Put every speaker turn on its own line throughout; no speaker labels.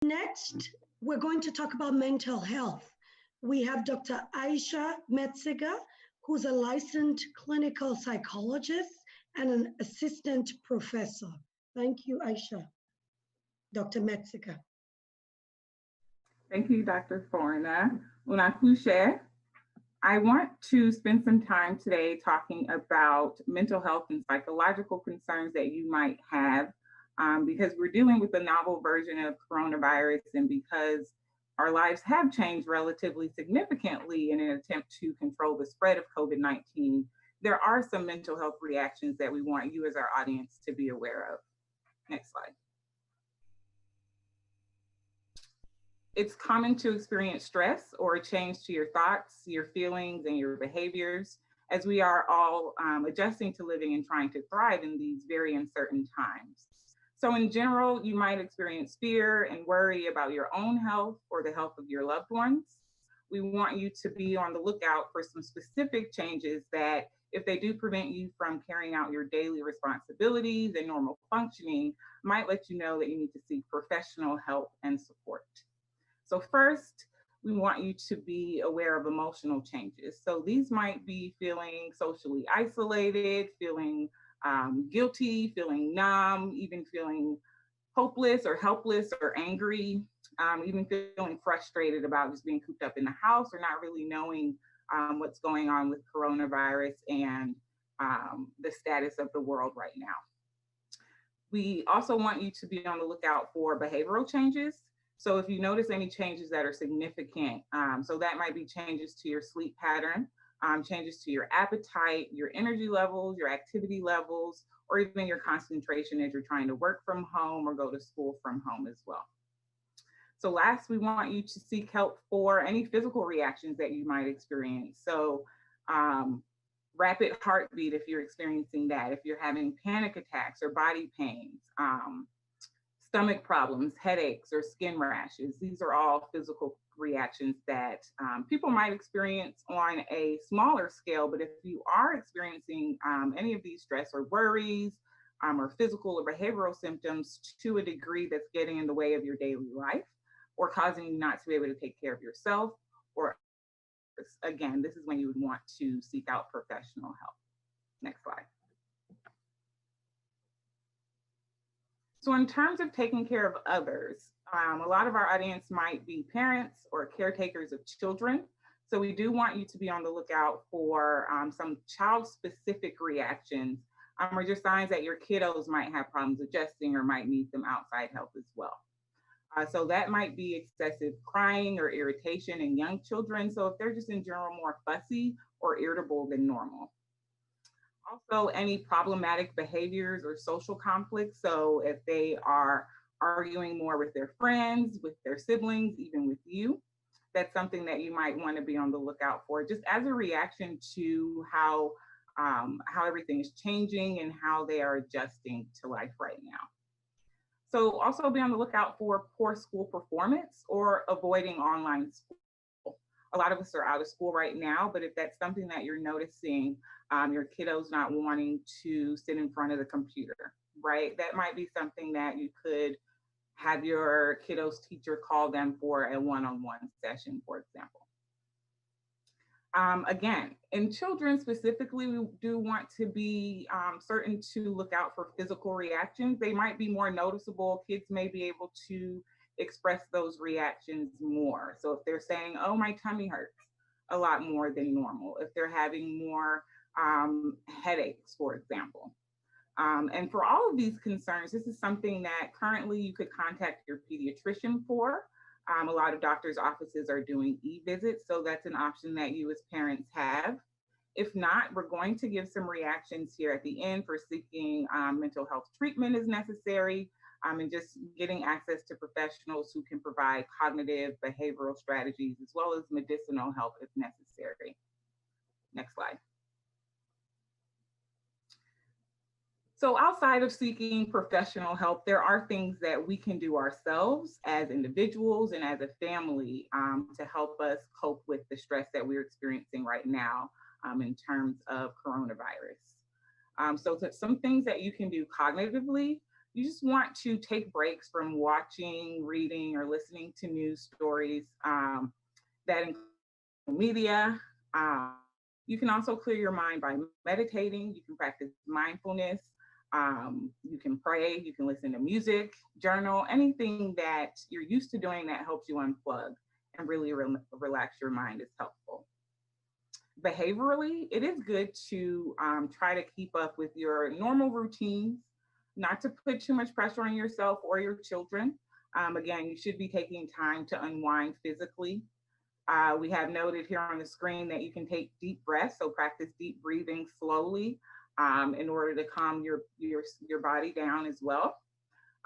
Next, we're going to talk about mental health. We have Dr. Aisha Metziger, who's a licensed clinical psychologist and an assistant professor. Thank you, Aisha. Dr. Metziger.
Thank you, Dr. Forna. Unakushe. I want to spend some time today talking about mental health and psychological concerns that you might have because we're dealing with a novel version of coronavirus and because our lives have changed relatively significantly in an attempt to control the spread of COVID-19. There are some mental health reactions that we want you as our audience to be aware of. Next slide. It's common to experience stress or a change to your thoughts, your feelings, and your behaviors as we are all adjusting to living and trying to thrive in these very uncertain times. So in general, you might experience fear and worry about your own health or the health of your loved ones. We want you to be on the lookout for some specific changes that, if they do prevent you from carrying out your daily responsibilities and normal functioning, might let you know that you need to seek professional help and support. So first, we want you to be aware of emotional changes. So these might be feeling socially isolated, feeling guilty, feeling numb, even feeling hopeless or helpless or angry, even feeling frustrated about just being cooped up in the house or not really knowing what's going on with coronavirus and the status of the world right now. We also want you to be on the lookout for behavioral changes. So if you notice any changes that are significant, so that might be changes to your sleep pattern, changes to your appetite, your energy levels, your activity levels, or even your concentration as you're trying to work from home or go to school from home as well. So last, we want you to seek help for any physical reactions that you might experience. So rapid heartbeat if you're experiencing that, if you're having panic attacks or body pains, stomach problems, headaches, or skin rashes. These are all physical reactions that people might experience on a smaller scale, but if you are experiencing any of these stress or worries or physical or behavioral symptoms to a degree that's getting in the way of your daily life or causing you not to be able to take care of yourself, or again, this is when you would want to seek out professional help. Next slide. So in terms of taking care of others, a lot of our audience might be parents or caretakers of children. So we do want you to be on the lookout for some child-specific reactions or just signs that your kiddos might have problems adjusting or might need some outside help as well. So that might be excessive crying or irritation in young children. So if they're just in general more fussy or irritable than normal. Also, any problematic behaviors or social conflicts. So if they are arguing more with their friends, with their siblings, even with you, that's something that you might want to be on the lookout for, just as a reaction to how everything is changing and how they are adjusting to life right now. So also be on the lookout for poor school performance or avoiding online school. A lot of us are out of school right now, but if that's something that you're noticing, your kiddos not wanting to sit in front of the computer, right? That might be something that you could have your kiddos teacher call them for a one-on-one session, for example. Again, in children specifically, we do want to be certain to look out for physical reactions. They might be more noticeable. Kids may be able to express those reactions more. So if they're saying, oh, my tummy hurts a lot more than normal, if they're having more headaches, for example. And for all of these concerns, this is something that currently you could contact your pediatrician for. A lot of doctors' offices are doing e-visits, so that's an option that you as parents have. If not, we're going to give some reactions here at the end for seeking mental health treatment as necessary, and just getting access to professionals who can provide cognitive behavioral strategies as well as medicinal help if necessary. Next slide. So outside of seeking professional help, there are things that we can do ourselves as individuals and as a family to help us cope with the stress that we're experiencing right now in terms of coronavirus. So some things that you can do cognitively. you just want to take breaks from watching, reading, or listening to news stories that include media. Um, you can also clear your mind by meditating. You can practice mindfulness. You can pray. You can listen to music, journal, anything that you're used to doing that helps you unplug and really relax your mind is helpful. Behaviorally, it is good to try to keep up with your normal routines, not to put too much pressure on yourself or your children. Again, you should be taking time to unwind physically. We have noted here on the screen that you can take deep breaths, so practice deep breathing slowly in order to calm your body down as well.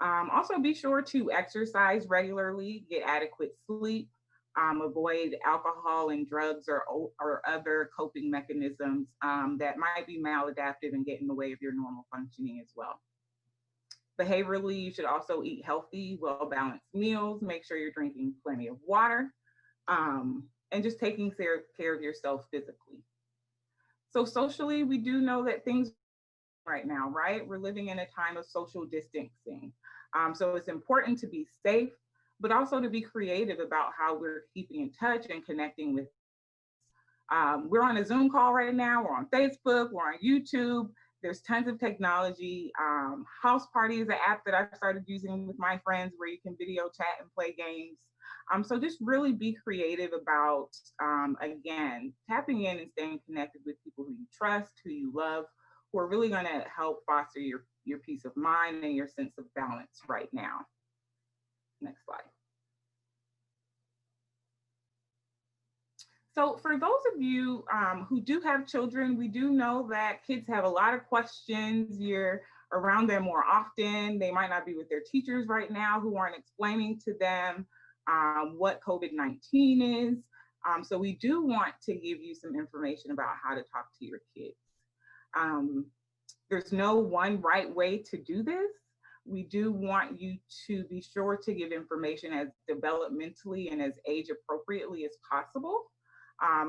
Also, be sure to exercise regularly, get adequate sleep, avoid alcohol and drugs or other coping mechanisms that might be maladaptive and get in the way of your normal functioning as well. Behaviorally, you should also eat healthy, well balanced meals, make sure you're drinking plenty of water, and just taking care of yourself physically. So, socially, we do know that things right now, right? We're living in a time of social distancing. So it's important to be safe, but also to be creative about how we're keeping in touch and connecting with. We're on a Zoom call right now. We're on Facebook. We're on YouTube. There's tons of technology. House Party is an app that I've started using with my friends where you can video chat and play games. So just really be creative about, again, tapping in and staying connected with people who you trust, who you love, who are really going to help foster your peace of mind and your sense of balance right now. Next slide. So for those of you who do have children, we do know that kids have a lot of questions. You're around them more often. They might not be with their teachers right now who aren't explaining to them what COVID-19 is. So we do want to give you some information about how to talk to your kids. There's no one right way to do this. We do want you to be sure to give information as developmentally and as age appropriately as possible.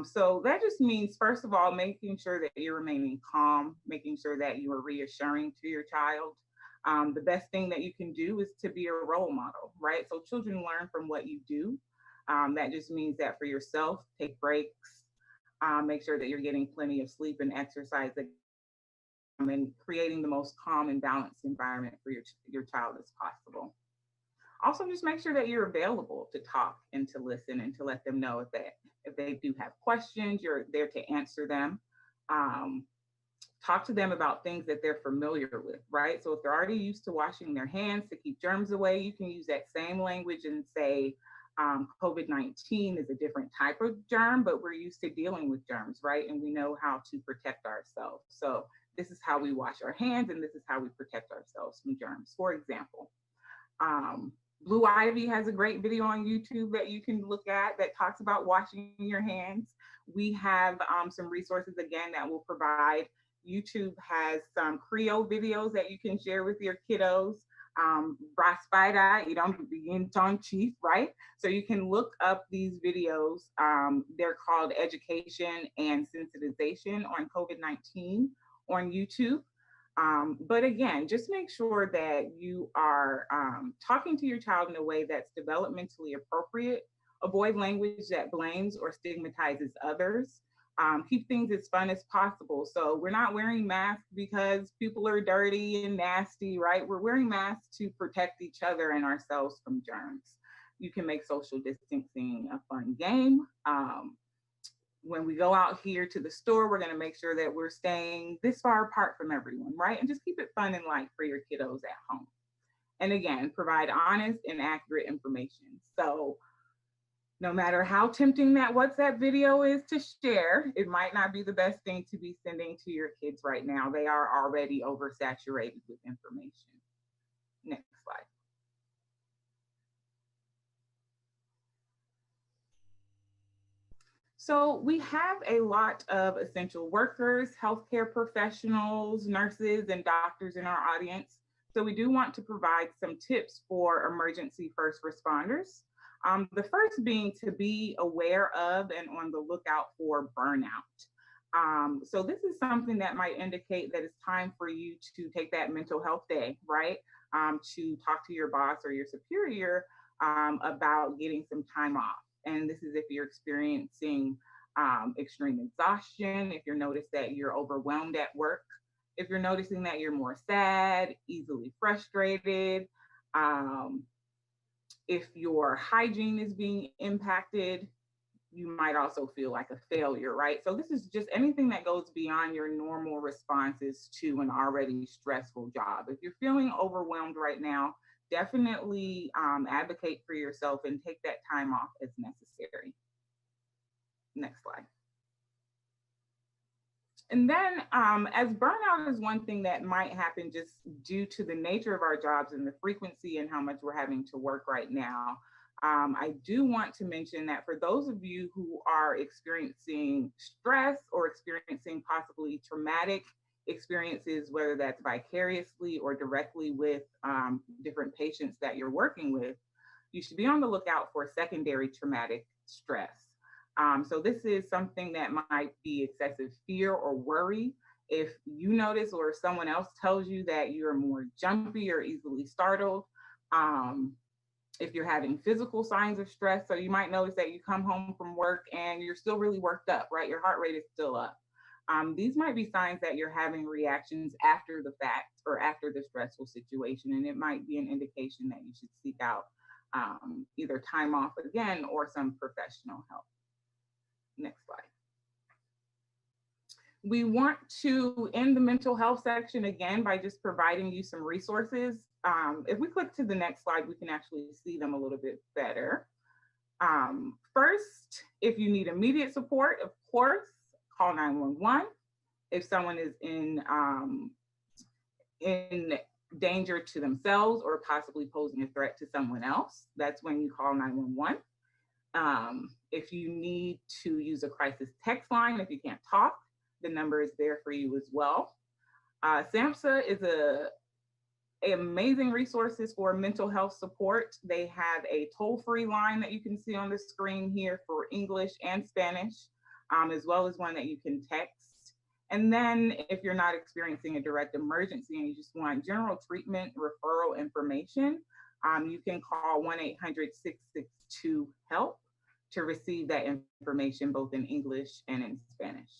So that just means, first of all, making sure that you're remaining calm, making sure that you are reassuring to your child. The best thing that you can do is to be a role model, right? So children learn from what you do. That just means that for yourself, take breaks, make sure that you're getting plenty of sleep and exercise, and creating the most calm and balanced environment for your child as possible. Also, just make sure that you're available to talk and to listen and to let them know if they do have questions, you're there to answer them. Talk to them about things that they're familiar with, right? So if they're already used to washing their hands to keep germs away, you can use that same language and say, COVID-19 is a different type of germ, but we're used to dealing with germs, right? And we know how to protect ourselves. So this is how we wash our hands, and this is how we protect ourselves from germs, for example. Blue Ivy has a great video on YouTube that you can look at that talks about washing your hands. We have some resources, again, that will provide. YouTube has some Creole videos that you can share with your kiddos. Braspida, begin tongue chief, right? So you can look up these videos. They're called Education and Sensitization on COVID-19 on YouTube. But again, just make sure that you are talking to your child in a way that's developmentally appropriate. Avoid language that blames or stigmatizes others. Keep things as fun as possible. So we're not wearing masks because people are dirty and nasty, right? We're wearing masks to protect each other and ourselves from germs. You can make social distancing a fun game. When we go out here to the store, we're going to make sure that we're staying this far apart from everyone, right? And just keep it fun and light for your kiddos at home. And again, provide honest and accurate information. So no matter how tempting that WhatsApp video is to share, it might not be the best thing to be sending to your kids right now. They are already oversaturated with information. Next slide. So we have a lot of essential workers, healthcare professionals, nurses, and doctors in our audience. So we do want to provide some tips for emergency first responders. The first being to be aware of and on the lookout for burnout. So this is something that might indicate that it's time for you to take that mental health day, right? to talk to your boss or your superior about getting some time off. And this is if you're experiencing extreme exhaustion, if you're noticed that you're overwhelmed at work, if you're noticing that you're more sad, easily frustrated, um, if your hygiene is being impacted, you might also feel like a failure, right? So this is just anything that goes beyond your normal responses to an already stressful job. If you're feeling overwhelmed right now, definitely advocate for yourself and take that time off as necessary. Next slide. And then as burnout is one thing that might happen just due to the nature of our jobs and the frequency and how much we're having to work right now. I do want to mention that for those of you who are experiencing stress or experiencing possibly traumatic experiences, whether that's vicariously or directly with different patients that you're working with, you should be on the lookout for secondary traumatic stress. So this is something that might be excessive fear or worry. If you notice or someone else tells you that you're more jumpy or easily startled, if you're having physical signs of stress, so you might notice that you come home from work and you're still really worked up, right? Your heart rate is still up. These might be signs that you're having reactions after the fact or after the stressful situation, and it might be an indication that you should seek out either time off again or some professional help. Next slide. We want to end the mental health section again by just providing you some resources. If we click to the next slide, we can actually see them a little bit better. First, if you need immediate support, of course, call 911. If someone is in danger to themselves or possibly posing a threat to someone else, that's when you call 911. If you need to use a crisis text line, if you can't talk, the number is there for you as well. SAMHSA is an amazing resources for mental health support. They have a toll-free line that you can see on the screen here for English and Spanish, as well as one that you can text. And then if you're not experiencing a direct emergency and you just want general treatment referral information, you can call 1-800-662-HELP to receive that information both in English and in Spanish.